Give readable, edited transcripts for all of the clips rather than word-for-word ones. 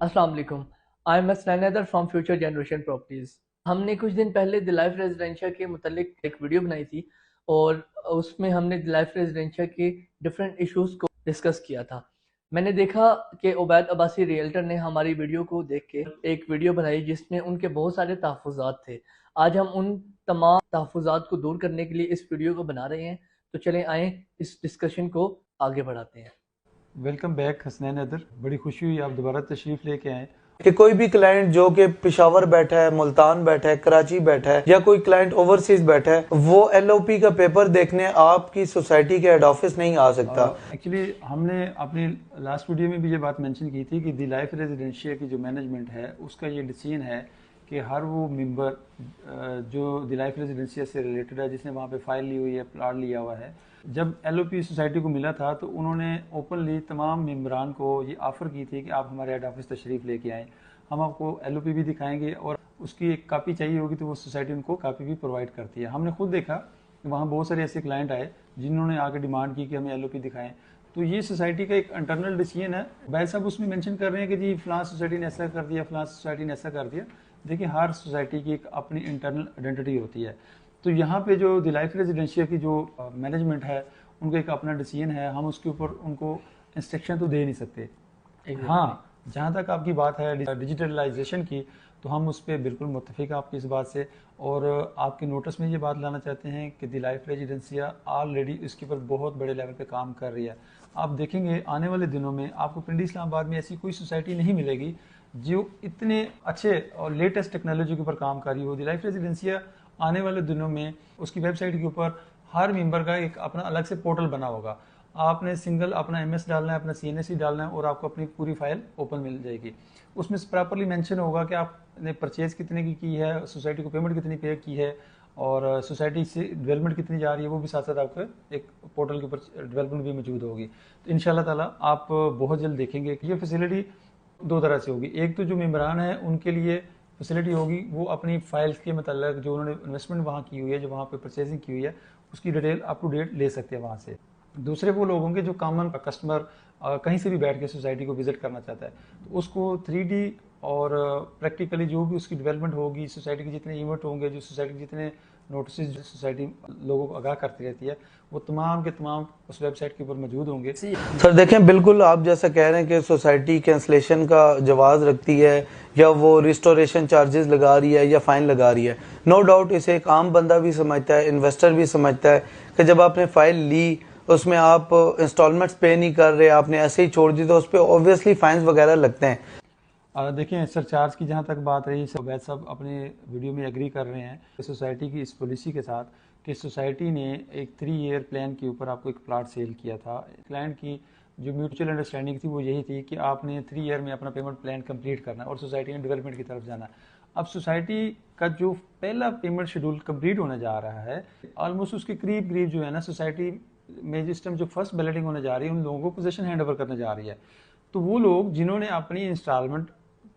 अस्सलाम वालेकुम। I am neither from future generation properties. हमने कुछ दिन पहले द लाइफ रेजिडेंशिया के मुतालिक एक वीडियो बनाई थी और उसमें हमने द लाइफ रेजिडेंशिया के डिफरेंट इश्यूज को डिस्कस किया था। मैंने देखा कि उबैद अब्बासी रियल्टर ने हमारी वीडियो को देख के एक वीडियो बनाई जिसमें उनके बहुत सारे तहफ़्फ़ुज़ात थे। आज हम उन तमाम तहफ़्फ़ुज़ात को दूर करने के लिए इस वीडियो को बना रहे हैं। तो चलें आएँ इस डिस्कशन को आगे बढ़ाते हैं। Welcome back Hasnain other. बड़ी खुशी हुई आप दोबारा तशरीफ़ लेके आए। कि कोई भी क्लाइंट जो कि पेशावर बैठा है, मुल्तान बैठा है, कराची बैठा है या कोई क्लाइंट ओवरसीज बैठा है, वो एलओपी का पेपर देखने आपकी सोसाइटी के हेड ऑफिस नहीं आ सकता। एक्चुअली हमने अपनी लास्ट वीडियो में भी ये बात मेंशन की थी कि दी लाइफ रेजिडेंशिया की जो मैनेजमेंट है उसका ये डिसीजन है कि हर वो मेंबर जो दी लाइफ रेजिडेंशिया से रिलेटेड है, जिसने वहाँ पे फाइल ली हुई है, प्लाट लिया हुआ है, जब एलओपी सोसाइटी को मिला था तो उन्होंने ओपनली तमाम मेम्बरान को ये ऑफ़र की थी कि आप हमारे हेड ऑफिस तशरीफ़ लेके आएँ, हम आपको एलओपी भी दिखाएंगे और उसकी एक कापी चाहिए होगी तो वो सोसाइटी उनको कापी भी प्रोवाइड करती है। हमने खुद देखा कि वहाँ बहुत सारे ऐसे क्लाइंट आए जिन्होंने आकर डिमांड की कि हमें एलओपी दिखाएं। तो ये सोसाइटी का एक इंटरनल डिसीजन है। भाई साहब उसमें मेंशन कर रहे हैं कि जी फलां सोसाइटी ने ऐसा कर दिया, फलां सोसाइटी ने ऐसा कर दिया। देखिए हर सोसाइटी की एक अपनी इंटरनल आइडेंटिटी होती है। तो यहाँ पे जो द लाइफ रेजिडेंशिया की जो मैनेजमेंट है उनका एक अपना डिसीजन है, हम उसके ऊपर उनको इंस्ट्रक्शन तो दे नहीं सकते। हाँ, जहाँ तक आपकी बात है डिजिटलाइजेशन की, तो हम उस पर बिल्कुल मुत्तफिक आपकी इस बात से। और आपके नोटिस में ये बात लाना चाहते हैं कि द लाइफ रेजिडेंसिया ऑलरेडी इसके ऊपर बहुत बड़े लेवल पे काम कर रही है। आप देखेंगे आने वाले दिनों में आपको पिंडी इस्लामाबाद में ऐसी कोई सोसाइटी नहीं मिलेगी जो इतने अच्छे और लेटेस्ट टेक्नोलॉजी के ऊपर काम कर रही हो। द लाइफ रेजिडेंसिया आने वाले दिनों में उसकी वेबसाइट के ऊपर हर मेंबर का एक अपना अलग से पोर्टल बना होगा। आपने सिंगल अपना एमएस डालना है, अपना सीएनएससी डालना है और आपको अपनी पूरी फाइल ओपन मिल जाएगी। उसमें प्रॉपरली मेंशन होगा कि आपने परचेज कितने की है, सोसाइटी को पेमेंट कितनी पे की है और सोसाइटी से डेवलपमेंट कितनी जा रही है, वो भी साथ साथ आपको एक पोर्टल के ऊपर डेवलपमेंट भी मौजूद होगी। तो इंशाल्लाह ताला आप बहुत जल्द देखेंगे कि ये फैसिलिटी दो तरह से होगी। एक तो जो मेम्बरान है उनके लिए फैसिलिटी होगी, वो अपनी फाइल्स के मतलब जो उन्होंने इन्वेस्टमेंट वहाँ की हुई है, जो वहाँ पे परचेजिंग की हुई है, उसकी डिटेल अप टू डेट ले सकते हैं वहाँ से। दूसरे वो लोग होंगे जो कॉमन कस्टमर कहीं से भी बैठ के सोसाइटी को विजिट करना चाहता है, तो उसको 3D और प्रैक्टिकली जो भी उसकी डेवलपमेंट होगी, सोसाइटी के जितने इवेंट होंगे, जो सोसाइटी के जितने नोटिस जो सोसाइटी लोगों को आगाह करती रहती है, वो तमाम के तमाम उस वेबसाइट के ऊपर मौजूद होंगे। सर देखें, बिल्कुल आप जैसा कह रहे हैं कि सोसाइटी कैंसलेशन का जवाज रखती है या वो रिस्टोरेशन चार्जेस लगा रही है या फाइन लगा रही है, नो डाउट इसे एक आम बंदा भी समझता है, इन्वेस्टर भी समझता है कि जब आपने फाइल ली उसमें आप इंस्टॉलमेंट्स पे नहीं कर रहे, आपने ऐसे ही छोड़ दी, तो उस पर ऑब्वियसली फाइन्स वगैरह लगते हैं। देखिए सरचार्ज की जहाँ तक बात रही, वैद साहब अपने वीडियो में एग्री कर रहे हैं सोसाइटी की इस पॉलिसी के साथ कि सोसाइटी ने एक 3 ईयर प्लान के ऊपर आपको एक प्लाट सेल किया था। क्लाइंट की जो म्यूचुअल अंडरस्टैंडिंग थी वो यही थी कि आपने 3 ईयर में अपना पेमेंट प्लान कंप्लीट करना और सोसाइटी ने डेवलपमेंट की तरफ जाना। अब सोसाइटी का जो पहला पेमेंट शेड्यूल कंप्लीट होने जा रहा है, ऑलमोस्ट उसके करीब करीब जो है ना, सोसाइटी में जिस टाइम जो फर्स्ट बैलेटिंग होने जा रही है उन लोगों को पोजीशन हैंड ओवर करने जा रही है। तो वो लोग जिन्होंने अपनी instalment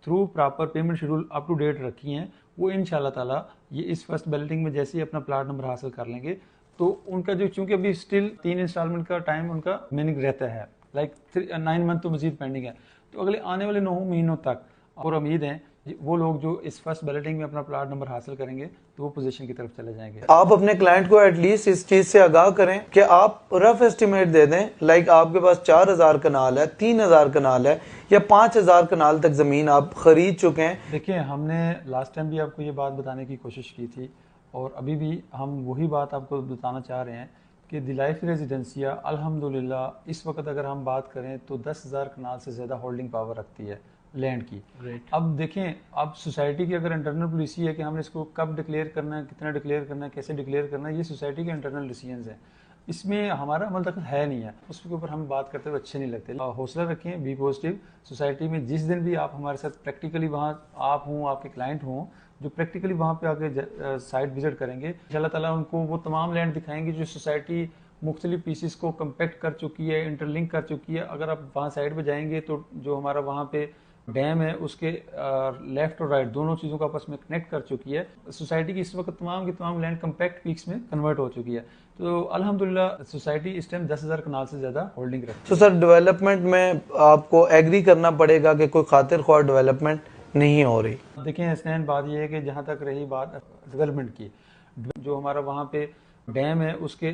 through proper payment schedule up to date रखी हैं, वो इंशाल्लाह ताला ये इस फर्स्ट बैलेटिंग में जैसे ही अपना प्लाट नंबर हासिल कर लेंगे, तो उनका जो, चूंकि अभी स्टिल 3 इंस्टॉलमेंट का टाइम उनका मीनिंग रहता है, लाइक 9 मंथ तो मजीद पेंडिंग है, तो अगले आने वाले 9 महीनों तक और उम्मीद है वो लोग जो इस फर्स्ट बैलेटिंग में अपना प्लाट नंबर हासिल करेंगे तो वो पोजीशन की तरफ चले जाएंगे। आप अपने क्लाइंट को एटलीस्ट इस चीज से आगाह करें कि आप रफ एस्टिमेट दे दें, लाइक आपके पास 4000 कनाल है, 3000 कनाल है या 5000 कनाल तक जमीन आप खरीद चुके हैं। देखिए हमने लास्ट टाइम भी आपको ये बात बताने की कोशिश की थी और अभी भी हम वही बात आपको बताना चाह रहे हैं कि द लाइफ रेजिडेंसिया अल्हम्दुलिल्लाह इस वक्त अगर हम बात करें तो 10,000 कनाल से ज़्यादा होल्डिंग पावर रखती है लैंड की। अब देखें, अब सोसाइटी की अगर इंटरनल पॉलिसी है कि हमने इसको कब डिक्लेयर करना है, कितना डिक्लेयर करना है, कैसे डिक्लेयर करना है, ये सोसाइटी के इंटरनल डिसीजंस हैं, इसमें हमारा अमल दखल है नहीं है, उसके ऊपर हम बात करते हुए अच्छे नहीं लगते। हौसला रखें, बी पॉजिटिव। सोसाइटी में जिस दिन भी आप हमारे साथ प्रैक्टिकली वहाँ आप हों, आपके क्लाइंट हों जो प्रैक्टिकली वहाँ पे आके साइट विजिट करेंगे, इंशाल्लाह ताला उनको वो तमाम लैंड दिखाएंगे जो सोसाइटी मुख्तलिफ पीसीस को कम्पैक्ट कर चुकी है, इंटरलिंक कर चुकी है। अगर आप वहाँ साइड पर जाएंगे तो जो हमारा वहाँ पे डैम है उसके लेफ्ट और राइट दोनों चीज़ों को आपस में कनेक्ट कर चुकी है। सोसाइटी की इस वक्त तमाम की तमाम लैंड कम्पैक्ट पीक्स में कन्वर्ट हो चुकी है। तो अल्हम्दुलिल्लाह सोसाइटी इस टाइम 10,000 कनाल से ज़्यादा होल्डिंग रखती है। तो सर डेवलपमेंट में आपको एग्री करना पड़ेगा कि कोई खातिर ख्वाह डेवलपमेंट नहीं हो रही। देखिए हसनैन, बात यह है कि जहाँ तक रही बात डेवलपमेंट की, जो हमारा वहाँ पे डैम है उसके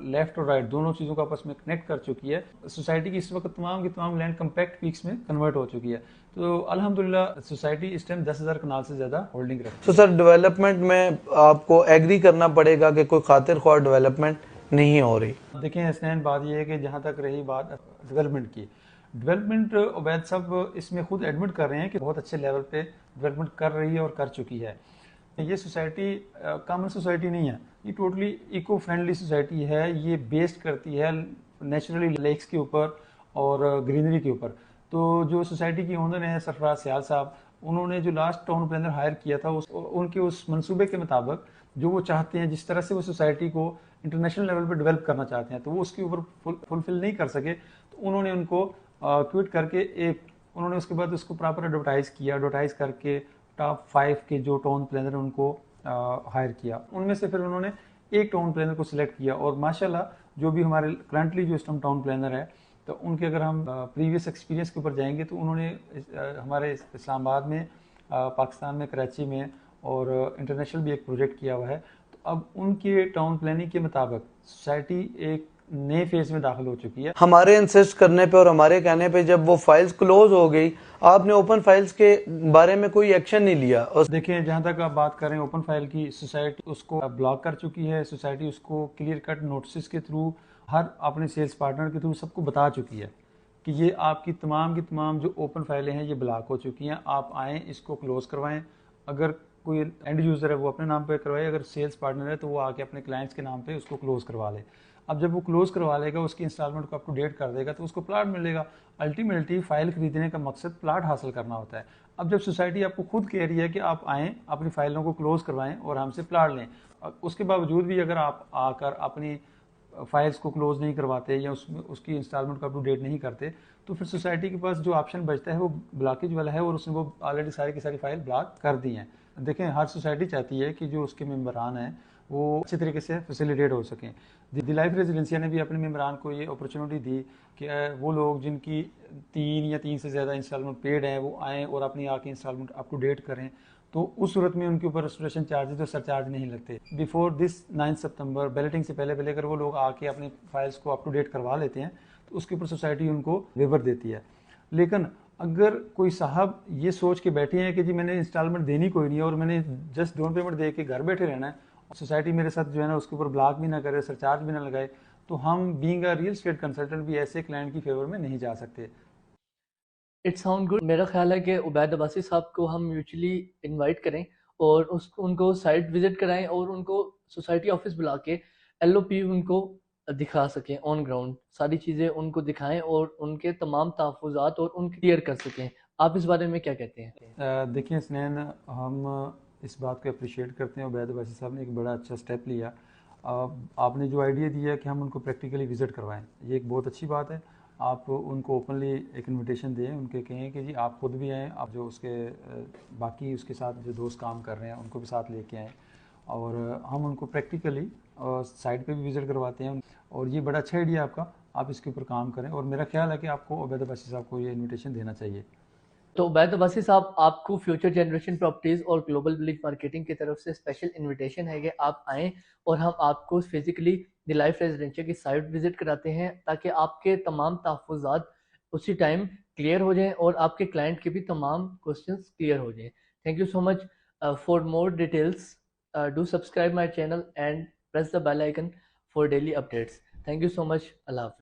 लेफ्ट और राइट दोनों चीज़ों को आपस में कनेक्ट कर चुकी है। सोसाइटी की इस वक्त तमाम की तमाम लैंड कम्पैक्ट पीक्स में कन्वर्ट हो चुकी है। तो अल्हम्दुलिल्लाह सोसाइटी इस टाइम 10,000 कनाल से ज़्यादा होल्डिंग रखती है। तो सर डेवलपमेंट में आपको एग्री करना पड़ेगा कि कोई खातिर ख्वाह डेवलपमेंट नहीं हो रही। देखिए हसनैन, बात यह है कि जहाँ तक रही बात डेवलपमेंट की, डेवलपमेंट उबैद साहब इसमें खुद एडमिट कर रहे हैं कि बहुत अच्छे लेवल पे डेवलपमेंट कर रही है और कर चुकी है। ये सोसाइटी कॉमन सोसाइटी नहीं है, ये टोटली इको फ्रेंडली सोसाइटी है। ये बेस्ड करती है नेचुरली लेक्स के ऊपर और ग्रीनरी के ऊपर। तो जो सोसाइटी की ओनर हैं सरफराज सियाल साहब, उन्होंने जो लास्ट टाउन प्लानर हायर किया था उनके उस मंसूबे के मुताबिक जो वो चाहते हैं, जिस तरह से वो सोसाइटी को इंटरनेशनल लेवल पर डेवलप करना चाहते हैं, तो वो उसके ऊपर फुलफिल नहीं कर सके। तो उन्होंने उनको क्विट करके उन्होंने उसके बाद उसको प्रॉपर एडवर्टाइज किया, एडवर्टाइज करके टॉप 5 के जो टाउन प्लानर उनको हायर किया। उनमें से फिर उन्होंने एक टाउन प्लानर को सिलेक्ट किया और माशाल्लाह जो भी हमारे करंटली जो इस टाइम टाउन प्लानर है, तो उनके अगर हम प्रीवियस एक्सपीरियंस के ऊपर जाएंगे तो उन्होंने हमारे इस्लामाबाद में, पाकिस्तान में, कराची में और इंटरनेशनल भी एक प्रोजेक्ट किया हुआ है। तो अब उनके टाउन प्लानिंग के मुताबिक सोसाइटी एक नए फेज में दाखिल हो चुकी है। हमारे इंसिस्ट करने पे और हमारे कहने पे जब वो फाइल्स क्लोज हो गई, आपने ओपन फाइल्स के बारे में कोई एक्शन नहीं लिया। और देखिए जहाँ तक आप बात करें ओपन फाइल की, सोसाइटी उसको ब्लॉक कर चुकी है। सोसाइटी उसको क्लियर कट नोटिस के थ्रू, हर अपने सेल्स पार्टनर के थ्रू सबको बता चुकी है कि ये आपकी तमाम की तमाम जो ओपन फाइलें हैं ये ब्लॉक हो चुकी हैं, आप आएँ इसको क्लोज करवाएं। अगर कोई एंड यूज़र है वो अपने नाम पे करवाए, अगर सेल्स पार्टनर है तो वो आके अपने क्लाइंट्स के नाम पे उसको क्लोज करवा ले। अब जब वो क्लोज करवा लेगा, उसकी इंस्टॉलमेंट को अप टू डेट कर देगा, तो उसको प्लाट मिलेगा। अल्टीमेटली फाइल खरीदने का मकसद प्लाट हासिल करना होता है। अब जब सोसाइटी आपको खुद कह रही है कि आप आएँ, अपनी फाइलों को क्लोज करवाएं और हमसे प्लाट लें, उसके बावजूद भी अगर आप आकर अपनी फाइल्स को क्लोज नहीं करवाते या उसकी इंस्टॉलमेंट को अप टू डेट नहीं करते, तो फिर सोसाइटी के पास जो ऑप्शन बचता है वो ब्लॉकेज वाला है, और उसने वो ऑलरेडी सारी की सारी फाइल ब्लॉक कर दी हैं। देखें हर सोसाइटी चाहती है कि जो उसके मेम्बरान हैं वो अच्छे तरीके से फैसिलिटेट हो सकें। द लाइफ रेजिडेंसिया ने भी अपने मेम्बरान को ये अपॉर्चुनिटी दी कि वो लोग जिनकी 3 या 3 से ज़्यादा इंस्टॉलमेंट पेड हैं वो आएँ और अपनी आके इंस्टॉलमेंट अप टू डेट करें। तो उस सूरत में उनके ऊपर रेस्टोरेशन चार्जेस और सरचार्ज नहीं लगते। बिफोर दिस 9 सितंबर बैलेटिंग से पहले पहले अगर वो लोग आके अपनी फाइल्स को अप टू डेट करवा लेते हैं तो उसके ऊपर सोसाइटी उनको वेवर देती है। लेकिन अगर कोई साहब ये सोच के बैठे हैं कि जी मैंने इंस्टॉलमेंट देनी कोई नहीं है और मैंने जस्ट डाउन पेमेंट दे के घर बैठे रहना है, सोसाइटी मेरे साथ जो है ना उसके ऊपर ब्लॉक भी ना करे, सरचार्ज भी ना लगाए, तो हम being a real estate consultant भी ऐसे क्लाइंट की फेवर में नहीं जा सकते। It sound good. मेरा ख्याल है कि उबैद अब्बासी साहब को हम म्यूचुअली इनवाइट करें और उनको साइट विजिट कराएं और उनको सोसाइटी ऑफिस बुला के LOP उनको दिखा सकें, ऑन ग्राउंड सारी चीज़ें उनको दिखाएं और उनके तमाम तहफ़्फ़ुज़ात और उनके क्लियर कर सकें। आप इस बारे में क्या कहते हैं? देखिए हसनैन, हम इस बात को अप्रिशिएट करते हैं, उबैद अब्बासी साहब ने एक बड़ा अच्छा स्टेप लिया। आपने जो आइडिया दिया कि हम उनको प्रैक्टिकली विज़िट करवाएं, ये एक बहुत अच्छी बात है। आप उनको ओपनली एक इनविटेशन दें, उनके कहें कि जी आप खुद भी आएँ, आप जो उसके बाकी उसके साथ जो दोस्त काम कर रहे हैं उनको भी साथ लेके आएँ, और हम उनको प्रैक्टिकली साइट पे भी विज़िट करवाते हैं। और ये बड़ा अच्छा आइडिया आपका, आप इसके ऊपर काम करें, और मेरा ख्याल है कि आपको उबैद अब्बासी साहब को ये इन्विटेशन देना चाहिए। तो उबैद अब्बासी साहब, आपको फ्यूचर जनरेशन प्रॉपर्टीज़ और ग्लोबल विलेज मार्केटिंग की तरफ से स्पेशल इनविटेशन है कि आप आएँ और हम आपको फिजिकली द लाइफ रेजिडेंशियल की साइट विजिट कराते हैं ताकि आपके तमाम तहफ़्फ़ुज़ात उसी टाइम क्लियर हो जाएं और आपके क्लाइंट के भी तमाम क्वेश्चंस क्लियर हो जाएं। Thank you so much. For more details do subscribe my channel and press the bell icon for daily updates. Thank you so much. अल्लाह हाफ़िज़।